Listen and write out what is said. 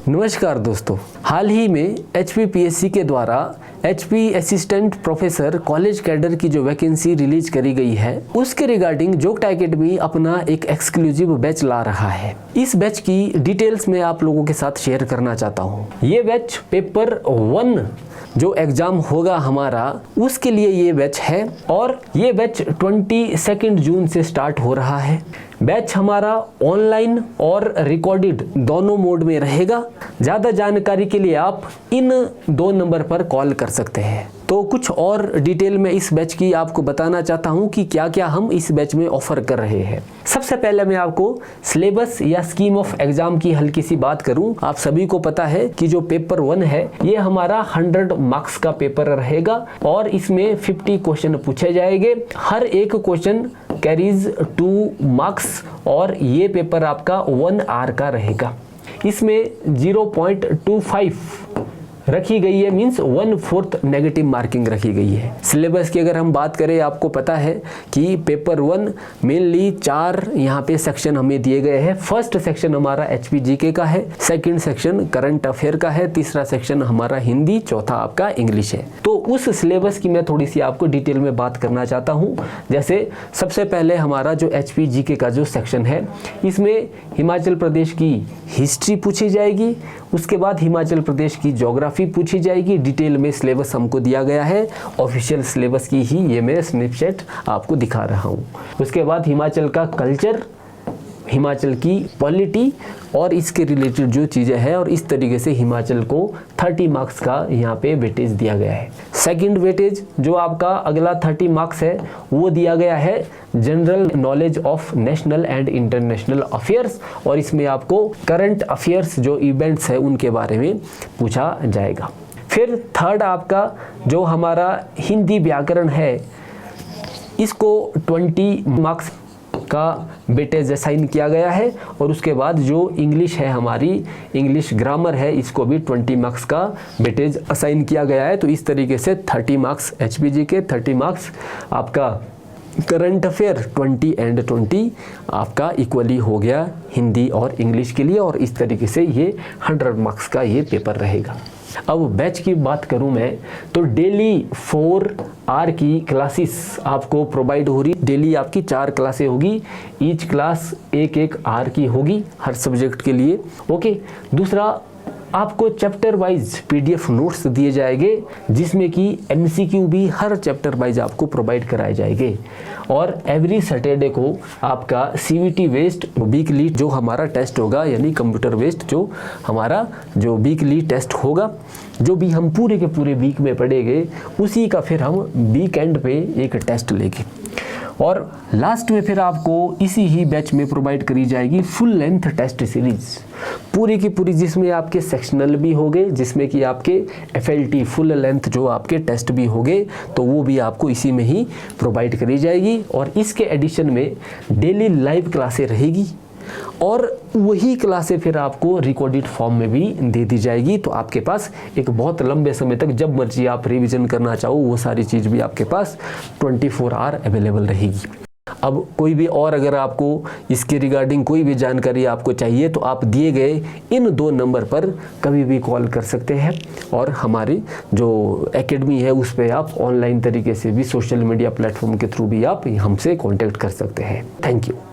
नमस्कार दोस्तों, हाल ही में HPPSC के द्वारा HP assistant professor college cadre की जो वैकेंसी रिलीज करी गई है उसके रिगार्डिंग जोग्टा एकेडमी अपना एक एक्सक्लूसिव बैच ला रहा है। इस बैच की डिटेल्स मैं आप लोगों के साथ शेयर करना चाहता हूँ। ये बैच पेपर 1 जो एग्जाम होगा हमारा उसके लिए ये बैच है और ये बैच 22 जून से स्टार्ट हो रहा है। बैच हमारा ऑनलाइन और रिकॉर्डेड दोनों मोड में रहेगा। ज़्यादा जानकारी के लिए आप इन 2 नंबर पर कॉल कर सकते हैं। तो कुछ और डिटेल में इस बैच की आपको बताना चाहता हूं कि क्या क्या हम इस बैच में ऑफर कर रहे हैं। सबसे पहले मैं आपको सिलेबस या स्कीम ऑफ एग्जाम की हल्की सी बात करूं। आप सभी को पता है कि जो पेपर 1 है ये हमारा 100 मार्क्स का पेपर रहेगा और इसमें 50 क्वेश्चन पूछे जाएंगे। हर एक क्वेश्चन कैरीज 2 मार्क्स और ये पेपर आपका 1 आवर का रहेगा। इसमें 0.25 रखी गई है, मींस 1/4 नेगेटिव मार्किंग रखी गई है। सिलेबस की अगर हम बात करें, आपको पता है कि पेपर 1 मेनली 4 यहाँ पे सेक्शन हमें दिए गए हैं। फर्स्ट सेक्शन हमारा HPGK का है, सेकंड सेक्शन करंट अफेयर का है, तीसरा सेक्शन हमारा हिंदी, चौथा आपका इंग्लिश है। तो उस सिलेबस की मैं थोड़ी सी आपको डिटेल में बात करना चाहता हूँ। जैसे सबसे पहले हमारा जो HPGK का जो सेक्शन है इसमें हिमाचल प्रदेश की हिस्ट्री पूछी जाएगी, उसके बाद हिमाचल प्रदेश की ज्योग्राफी पूछी जाएगी। डिटेल में सिलेबस हमको दिया गया है, ऑफिशियल सिलेबस की ही ये मैं स्नैपशॉट आपको दिखा रहा हूँ। उसके बाद हिमाचल का कल्चर, हिमाचल की पॉलिटी और इसके रिलेटेड जो चीज़ें हैं, और इस तरीके से हिमाचल को 30 मार्क्स का यहाँ पे वेटेज दिया गया है। सेकंड वेटेज जो आपका अगला 30 मार्क्स है वो दिया गया है general knowledge of national and international affairs, और इसमें आपको करंट अफेयर्स जो इवेंट्स है उनके बारे में पूछा जाएगा। फिर थर्ड आपका जो हमारा हिंदी व्याकरण है इसको 20 मार्क्स का वेटेज असाइन किया गया है, और उसके बाद जो इंग्लिश है हमारी इंग्लिश ग्रामर है इसको भी 20 मार्क्स का वेटेज असाइन किया गया है। तो इस तरीके से 30 मार्क्स HPGK, 30 मार्क्स आपका करंट अफेयर, 20 एंड 20 आपका इक्वली हो गया हिंदी और इंग्लिश के लिए, और इस तरीके से ये 100 मार्क्स का ये पेपर रहेगा। अब बैच की बात करूं मैं तो डेली 4 आवर की क्लासेस आपको प्रोवाइड हो रही। डेली आपकी 4 क्लासें होगी, ईच क्लास 1-1 आवर की होगी हर सब्जेक्ट के लिए। ओके, दूसरा आपको चैप्टर वाइज PDF नोट्स दिए जाएंगे जिसमें कि MCQ भी हर चैप्टर वाइज आपको प्रोवाइड कराए जाएंगे, और एवरी सैटरडे को आपका CVT बेस्ड वीकली जो हमारा टेस्ट होगा, यानी कंप्यूटर बेस्ड जो हमारा जो वीकली टेस्ट होगा, जो भी हम पूरे के पूरे वीक में पढ़ेंगे उसी का फिर हम वीकेंड पे एक टेस्ट लेंगे। और लास्ट में फिर आपको इसी ही बैच में प्रोवाइड करी जाएगी फुल लेंथ टेस्ट सीरीज पूरी की पूरी, जिसमें आपके सेक्शनल भी होंगे, जिसमें कि आपके FLT फुल लेंथ जो आपके टेस्ट भी होंगे, तो वो भी आपको इसी में ही प्रोवाइड करी जाएगी। और इसके एडिशन में डेली लाइव क्लासें रहेगी और वही क्लासें फिर आपको रिकॉर्डेड फॉर्म में भी दे दी जाएगी। तो आपके पास एक बहुत लंबे समय तक जब मर्जी आप रिवीजन करना चाहो वो सारी चीज़ भी आपके पास 24 आवर अवेलेबल रहेगी। अब कोई भी और अगर आपको इसके रिगार्डिंग कोई भी जानकारी आपको चाहिए तो आप दिए गए इन 2 नंबर पर कभी भी कॉल कर सकते हैं, और हमारी जो एकेडमी है उस पर आप ऑनलाइन तरीके से भी सोशल मीडिया प्लेटफॉर्म के थ्रू भी आप हमसे कांटेक्ट कर सकते हैं। Thank you.